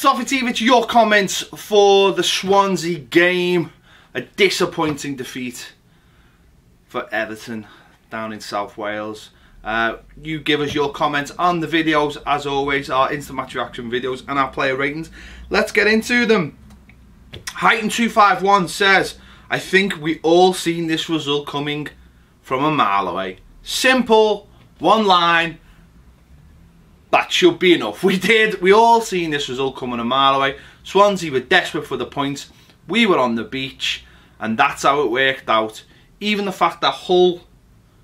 Toffee TV, it's your comments for the Swansea game. A disappointing defeat for Everton down in South Wales. You give us your comments on the videos, as always, our instant match reaction videos and our player ratings. Let's get into them. Heighton251 says, I think we all seen this result coming from a mile away. Simple, one line. That should be enough. We did. We all seen this result coming a mile away. Swansea were desperate for the points. We were on the beach, and that's how it worked out. Even the fact that Hull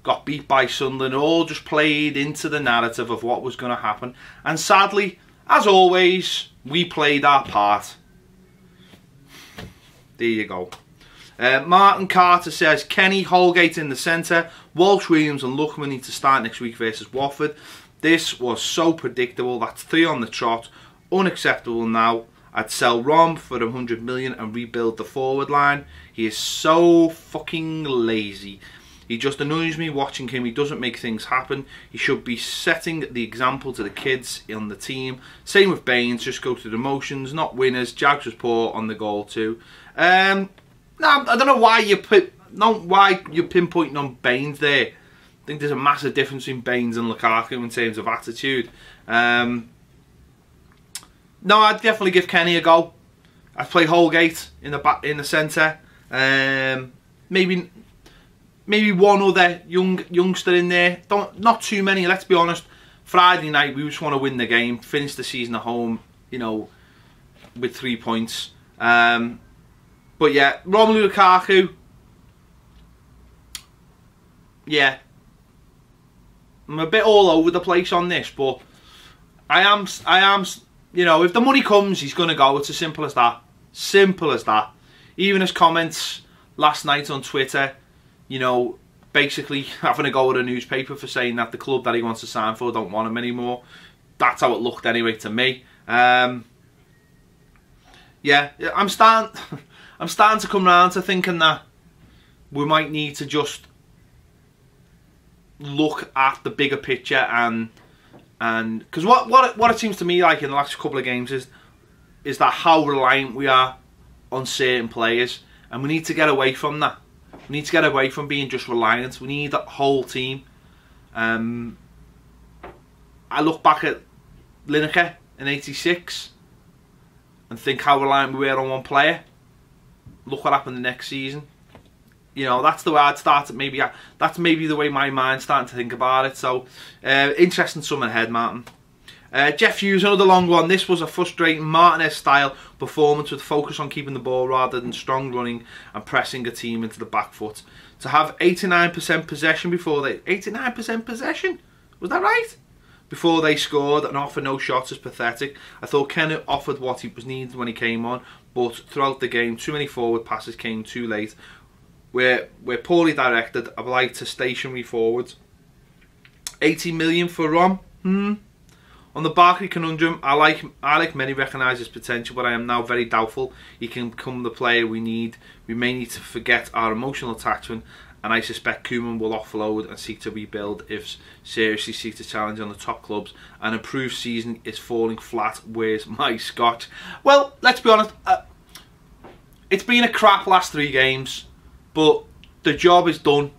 got beat by Sunderland all just played into the narrative of what was going to happen. And sadly, as always, we played our part. There you go. Martin Carter says, Kenny, Holgate in the centre, Walsh, Williams and Lookman need to start next week versus Watford. This was so predictable. That's 3 on the trot. Unacceptable now. I'd sell Rom for 100 million and rebuild the forward line. He is so fucking lazy. He just annoys me watching him. He doesn't make things happen. He should be setting the example to the kids on the team. Same with Baines. Just go through the motions, not winners. Jags was poor on the goal too. No, I don't know why you're pinpointing on Baines there. I think there's a massive difference between Baines and Lukaku in terms of attitude. No, I'd definitely give Kenny a go. I'd play Holgate in the centre. Maybe one other youngster in there. Not too many. Let's be honest. Friday night we just want to win the game, finish the season at home, you know, with 3 points. But yeah, Romelu Lukaku. Yeah. I'm a bit all over the place on this, but I am, you know, if the money comes, he's going to go. It's as simple as that. Simple as that. Even his comments last night on Twitter, you know, basically having a go at a newspaper for saying that the club that he wants to sign for don't want him anymore. That's how it looked anyway to me. Yeah, I'm starting to come around to thinking that we might need to just look at the bigger picture and because what it seems to me like in the last couple of games is that how reliant we are on certain players, and we need to get away from that. We need to get away from being just reliant. We need that whole team. I look back at Lineker in '86 and think how reliant we were on one player. Look what happened the next season. You know, that's the way I'd start it. That's maybe the way my mind's starting to think about it. So, interesting summer ahead, Martin. Jeff Hughes, another long one. This was a frustrating Martinez-style performance with focus on keeping the ball rather than strong running and pressing a team into the back foot. To have 89% possession before they... 89% possession? Was that right? Before they scored and offer no shots is pathetic. I thought Kennett offered what he was needed when he came on, but throughout the game, too many forward passes came too late. We're poorly directed. I'd like to stationary forwards. 80 million for Rom. On the Barkley conundrum, I like many recognise his potential, but I am now very doubtful he can become the player we need. We may need to forget our emotional attachment, and I suspect Koeman will offload and seek to rebuild if seriously seeks to challenge on the top clubs. An improved season is falling flat. Where's my scotch? Well, let's be honest. It's been a crap last 3 games. But the job is done.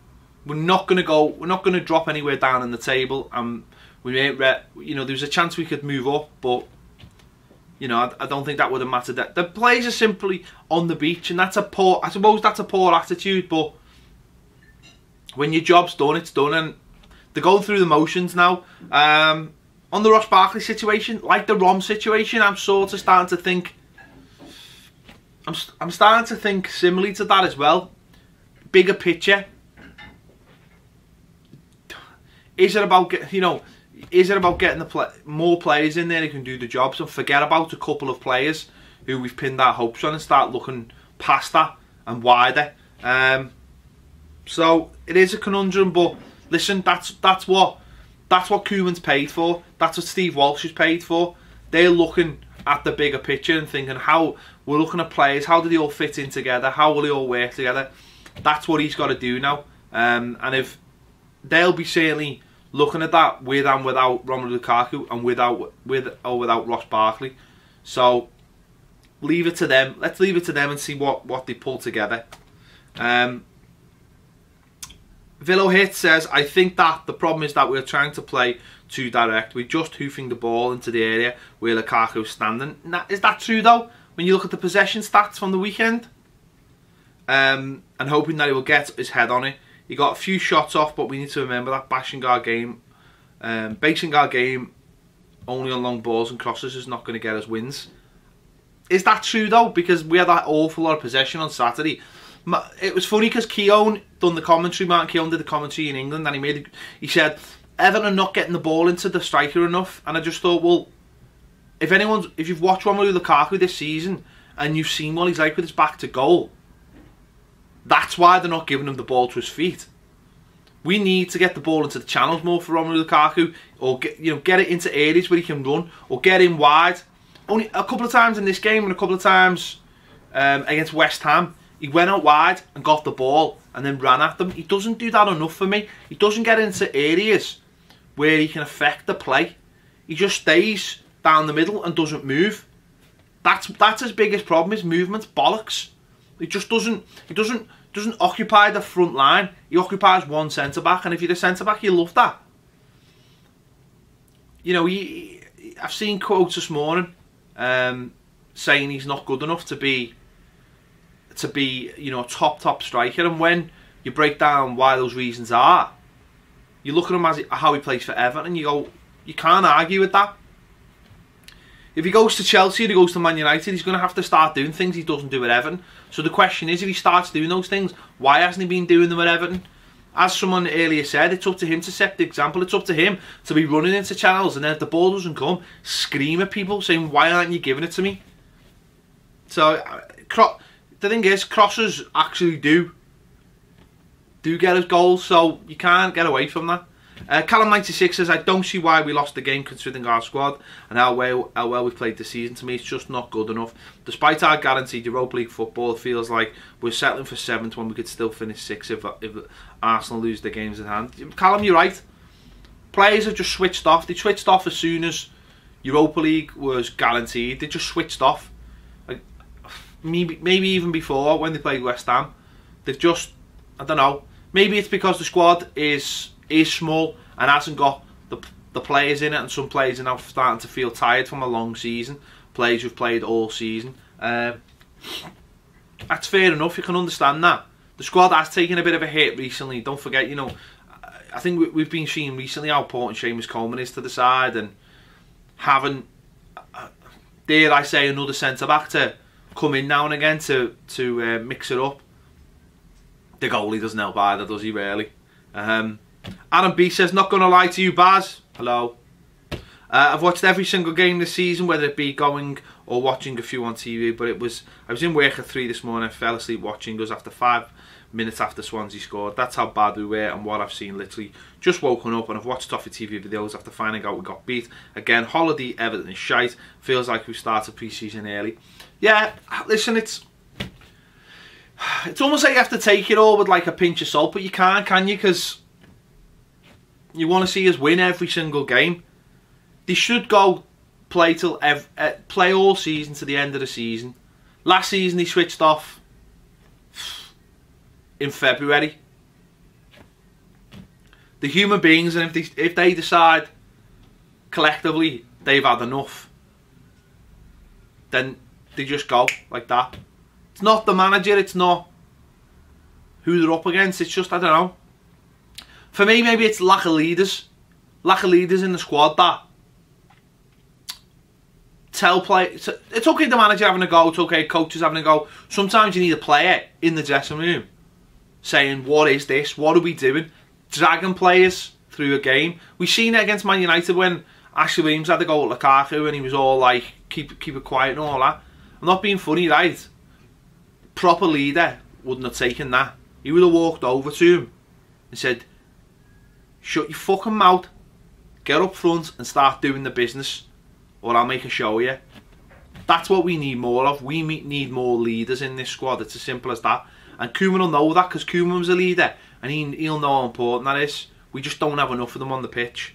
We're not going to drop anywhere down in the table. We may, you know, there's a chance we could move up, but you know, I don't think that would have mattered. That the players are simply on the beach, and that's a poor. I suppose that's a poor attitude. But when your job's done, it's done, and they're going through the motions now. On the Ross Barkley situation, like the Rom situation, I'm sort of starting to think. I'm starting to think similarly to that as well. Bigger picture. Is it about getting more players in there who can do the jobs, and forget about a couple of players who we've pinned our hopes on and start looking past that and wider? So it is a conundrum, but listen, that's what Koeman's paid for. That's what Steve Walsh is paid for. They're looking at the bigger picture and thinking how we're looking at players. How do they all fit in together? How will they all work together? That's what he's got to do now, and if they'll be certainly looking at that with and without Romelu Lukaku and with or without Ross Barkley. So leave it to them. Let's leave it to them and see what they pull together. Villo Hit says, I think that the problem is that we're trying to play too direct. We're just hoofing the ball into the area where Lukaku's standing. Is that true though? When you look at the possession stats from the weekend? And hoping that he will get his head on it. He got a few shots off, but we need to remember that basing our game only on long balls and crosses is not going to get us wins. Is that true though? Because we had that awful lot of possession on Saturday. It was funny because Keown done the commentary. Martin Keown did the commentary in England, and he said Everton are not getting the ball into the striker enough. And I just thought, well, if you've watched Romelu Lukaku this season and you've seen what he's like with his back to goal, that's why they're not giving him the ball to his feet. We need to get the ball into the channels more for Romelu Lukaku, or get it into areas where he can run, or get in wide. Only a couple of times in this game and a couple of times against West Ham, he went out wide and got the ball and then ran at them. He doesn't do that enough for me. He doesn't get into areas where he can affect the play. He just stays down the middle and doesn't move. That's his biggest problem. His movement's bollocks. He just doesn't occupy the front line. He occupies one centre back, and if you're a centre back, you love that. You know, I've seen quotes this morning saying he's not good enough to be a top striker, and when you break down why those reasons are, you look at him as how he plays for Everton, and you go, you can't argue with that. If he goes to Chelsea or he goes to Man United, he's going to have to start doing things he doesn't do at Everton. So the question is, if he starts doing those things, why hasn't he been doing them at Everton? As someone earlier said, it's up to him to set the example. It's up to him to be running into channels, and then if the ball doesn't come, scream at people saying, why aren't you giving it to me? So the thing is, crosses actually do get us goals, so you can't get away from that. Callum96 says, I don't see why we lost the game considering our squad and how well we played this season. To me, it's just not good enough. Despite our guaranteed Europa League football, it feels like we're settling for 7th when we could still finish 6th if Arsenal lose their games in hand. Callum, you're right. Players have just switched off. They switched off as soon as Europa League was guaranteed. They just switched off. Like, maybe even before, when they played West Ham. They've just, I don't know. Maybe it's because the squad is small and hasn't got the players in it, and some players are now starting to feel tired from a long season. Players who've played all season. That's fair enough. You can understand that. The squad has taken a bit of a hit recently. Don't forget, you know, I think we've been seeing recently how important Seamus Coleman is to the side, and having, dare I say, another centre back to come in now and again to mix it up. The goalie doesn't help either, does he, really? Adam B says, not going to lie to you, Baz. Hello. I've watched every single game this season, whether it be going or watching a few on TV, but I was in work at 3 this morning. I fell asleep watching us after 5 minutes after Swansea scored. That's how bad we were, and what I've seen, literally just woken up, and I've watched Toffee TV videos after finding out we got beat. Again, holiday, Everton is shite. Feels like we started pre-season early. Yeah, listen, it's almost like you have to take it all with like a pinch of salt, but you can't, can you? Because you want to see us win every single game. They should go play all season to the end of the season. Last season they switched off in February. The human beings, and if they decide collectively they've had enough, then they just go like that. It's not the manager, it's not who they're up against, it's just, I don't know. For me, maybe it's lack of leaders. Lack of leaders in the squad that tell players. It's okay the manager having a go, it's okay coaches having a go. Sometimes you need a player in the dressing room saying, what is this? What are we doing? Dragging players through a game. We've seen it against Man United when Ashley Williams had to go at Lukaku and he was all like, keep it quiet and all that. I'm not being funny, right? Proper leader wouldn't have taken that. He would have walked over to him and said, shut your fucking mouth, get up front and start doing the business, or I'll make a show of you. That's what we need more of. We need more leaders in this squad. It's as simple as that. And Koeman will know that, because Koeman was a leader and he'll know how important that is. We just don't have enough of them on the pitch.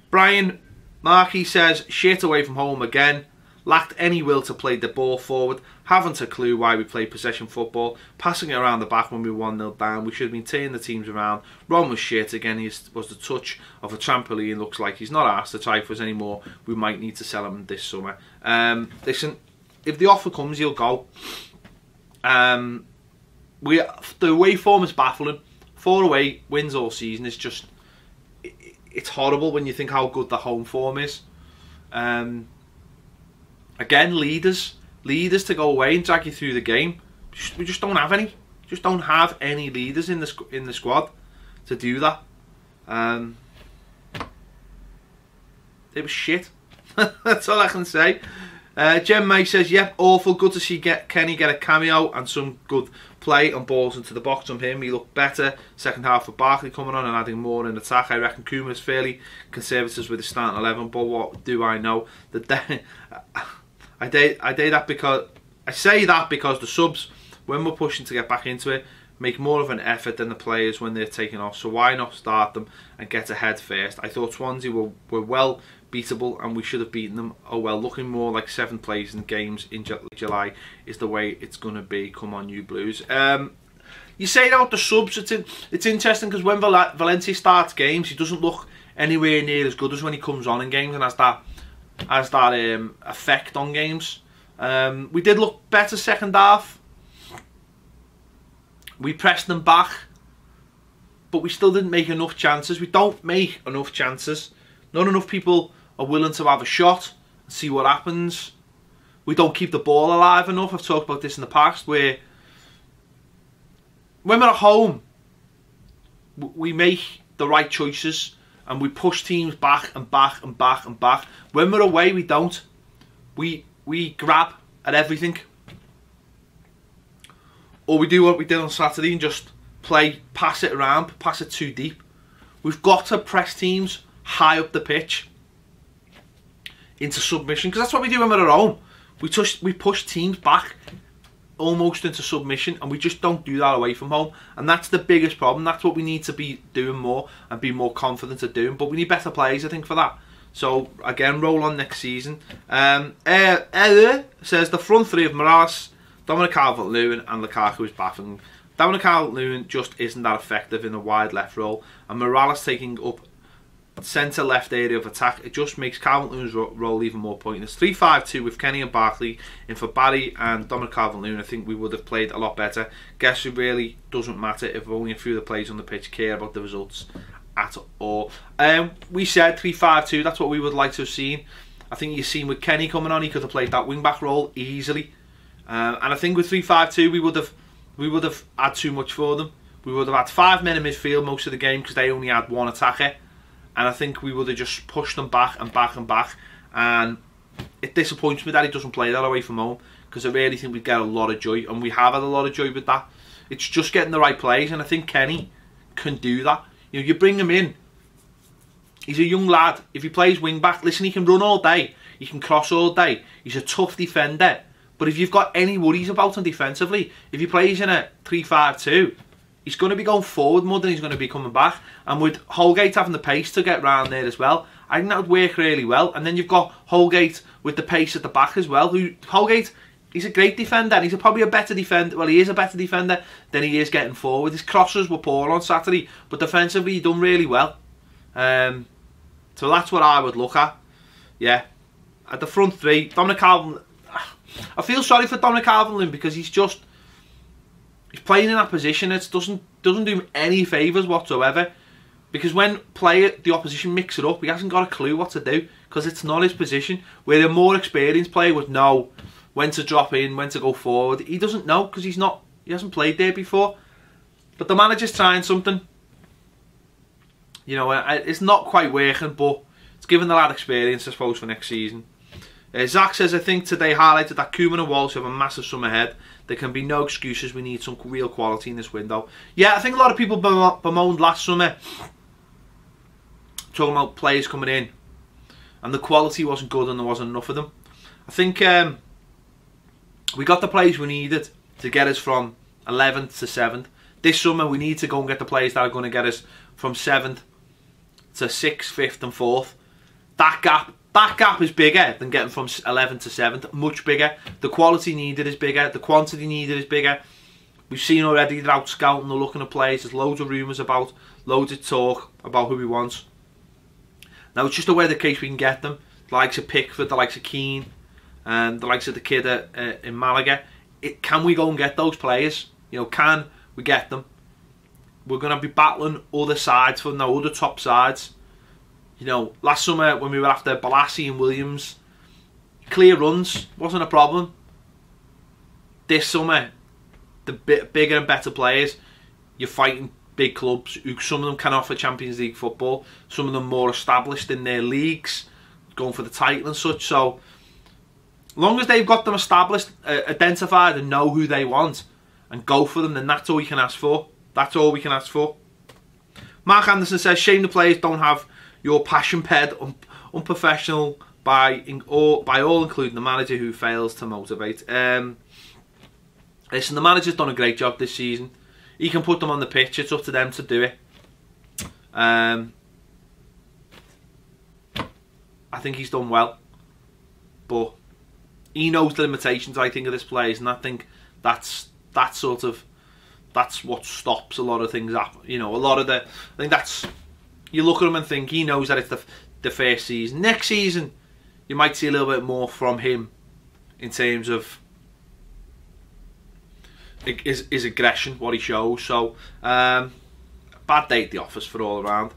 Brian Markey says, shit away from home again. lacked any will to play the ball forward, haven't a clue why we play possession football, passing it around the back when we were 1-0 down. We should have been turning the teams around. Ron was shit. Again, he was the touch of a trampoline. Looks like he's not asked to try for us anymore. We might need to sell him this summer. Listen, if the offer comes, he'll go. The away form is baffling. 4 away wins all season. It's just, it's horrible when you think how good the home form is. Again, leaders to go away and drag you through the game. We just don't have any. Just don't have any leaders in the squad to do that. It was shit. That's all I can say. Jem May says, yep, awful. Good to see Kenny get a cameo and some good play and balls into the box from him. He looked better. Second half with Barkley coming on and adding more in attack. I reckon Koeman is fairly conservative with his starting 11, but what do I know? I say that because the subs, when we're pushing to get back into it, make more of an effort than the players when they're taking off. So why not start them and get ahead first? I thought Swansea were well beatable and we should have beaten them. Oh well, looking more like 7 plays in games in July is the way it's going to be. Come on, you Blues. You say about the subs, it's interesting because when Valencia starts games, he doesn't look anywhere near as good as when he comes on in games and has that effect on games. We did look better second half. We pressed them back, but we still didn't make enough chances. We don't make enough chances. Not enough people are willing to have a shot and see what happens. We don't keep the ball alive enough. I've talked about this in the past, where when we're at home, we make the right choices and we push teams back and back and back and back. When we're away, we don't. We grab at everything. Or we do what we did on Saturday and just pass it around, pass it too deep. We've got to press teams high up the pitch into submission, because that's what we do when we're at home. We push teams back almost into submission, and we just don't do that away from home, and that's the biggest problem. That's what we need to be doing more and be more confident at doing, but we need better players, I think, for that. So again, roll on next season. Says the front three of Morales, Dominic Calvert-Lewin and Lukaku is baffling. Dominic Calvert-Lewin just isn't that effective in a wide left role, and Morales taking up centre left area of attack, it just makes Calvert-Lewin's role even more pointless. 3-5-2 with Kenny and Barkley in for Barry and Dominic Calvert-Lewin. I think we would have played a lot better. Guess it really doesn't matter if only a few of the players on the pitch care about the results at all. We said 3-5-2, that's what we would like to have seen. I think you've seen with Kenny coming on, he could have played that wing back role easily. And I think with 3-5-2 we would have had too much for them. We would have had 5 men in midfield most of the game because they only had 1 attacker. And I think we would have just pushed them back and back and back. And it disappoints me that he doesn't play that away from home, because I really think we'd get a lot of joy. And we have had a lot of joy with that. It's just getting the right plays. And I think Kenny can do that. You know, you bring him in. He's a young lad. If he plays wing back, listen, he can run all day. He can cross all day. He's a tough defender. But if you've got any worries about him defensively, if he plays in a 3-5-2, he's going to be going forward more than he's going to be coming back. And with Holgate having the pace to get round there as well, I think that would work really well. And then you've got Holgate with the pace at the back as well. Holgate, he's a great defender. And he's probably a better defender. Well, he is a better defender than he is getting forward. His crosses were poor on Saturday, but defensively he done really well. So that's what I would look at. Yeah. At the front three, Dominic Calvert. I feel sorry for Dominic Calvert-Lewin because he's playing in that position. It doesn't do him any favours whatsoever, because when the opposition mix it up, he hasn't got a clue what to do because it's not his position. Where a more experienced player would know when to drop in, when to go forward. He doesn't know because he hasn't played there before. But the manager's trying something. You know, it's not quite working, but it's giving the lad experience, I suppose, for next season. Zach says, I think today highlighted that Koeman and Walsh have a massive summer ahead. There can be no excuses. We need some real quality in this window. Yeah, I think a lot of people bemoaned last summer, talking about players coming in, and the quality wasn't good and there wasn't enough of them. I think we got the players we needed to get us from 11th to 7th. This summer we need to go and get the players that are going to get us from 7th to 6th, 5th and 4th. That That gap is bigger than getting from 11th to 7th, much bigger. The quality needed is bigger, the quantity needed is bigger. We've seen already they're out scouting, they're looking at players, there's loads of rumours about, loads of talk about who we want. Now it's just a way the case we can get them. The likes of Pickford, the likes of Keane, and the likes of the kid in Malaga. Can we go and get those players? You know, can we get them? We're going to be battling other sides for now, other top sides. You know, last summer when we were after Balassi and Williams, clear runs wasn't a problem. This summer, the bigger and better players, you're fighting big clubs who some of them can offer Champions League football, some of them more established in their leagues, going for the title and such. So long as they've got them established, identified and know who they want and go for them, then that's all you can ask for. That's all we can ask for. Mark Anderson says, shame the players don't have your passion ped, unprofessional by all, including the manager who fails to motivate. Listen, the manager's done a great job this season. He can put them on the pitch. It's up to them to do it. I think he's done well, but he knows the limitations, I think, of this players, and I think that's what stops a lot of things. You know, I think that's, you look at him and think he knows that it's the first season. Next season, you might see a little bit more from him in terms of his aggression, what he shows. So, bad day at the office for all around.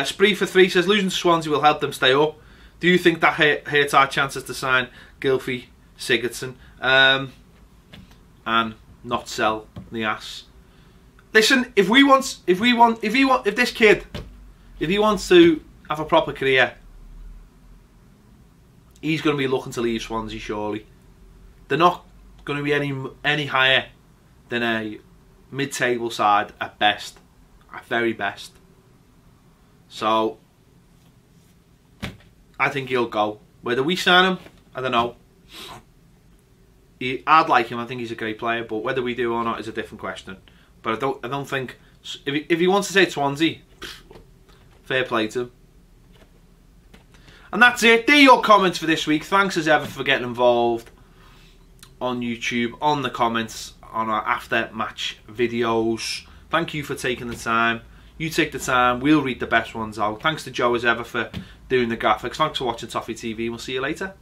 Spree for 3 says, losing to Swansea will help them stay up. Do you think that hurts our chances to sign Gylfi Sigurdsson and not sell the ass? Listen, if this kid, if he wants to have a proper career, he's going to be looking to leave Swansea, surely. They're not going to be any higher than a mid-table side at best, at very best. So I think he'll go. Whether we sign him, I don't know. I'd like him. I think he's a great player, but whether we do or not is a different question. But I don't think if he wants to take Swansea, fair play to him. And that's it. They're your comments for this week. Thanks as ever for getting involved on YouTube, on the comments, on our after match videos. Thank you for taking the time. You take the time, we'll read the best ones out. Thanks to Joe as ever for doing the graphics. Thanks for watching Toffee TV, and we'll see you later.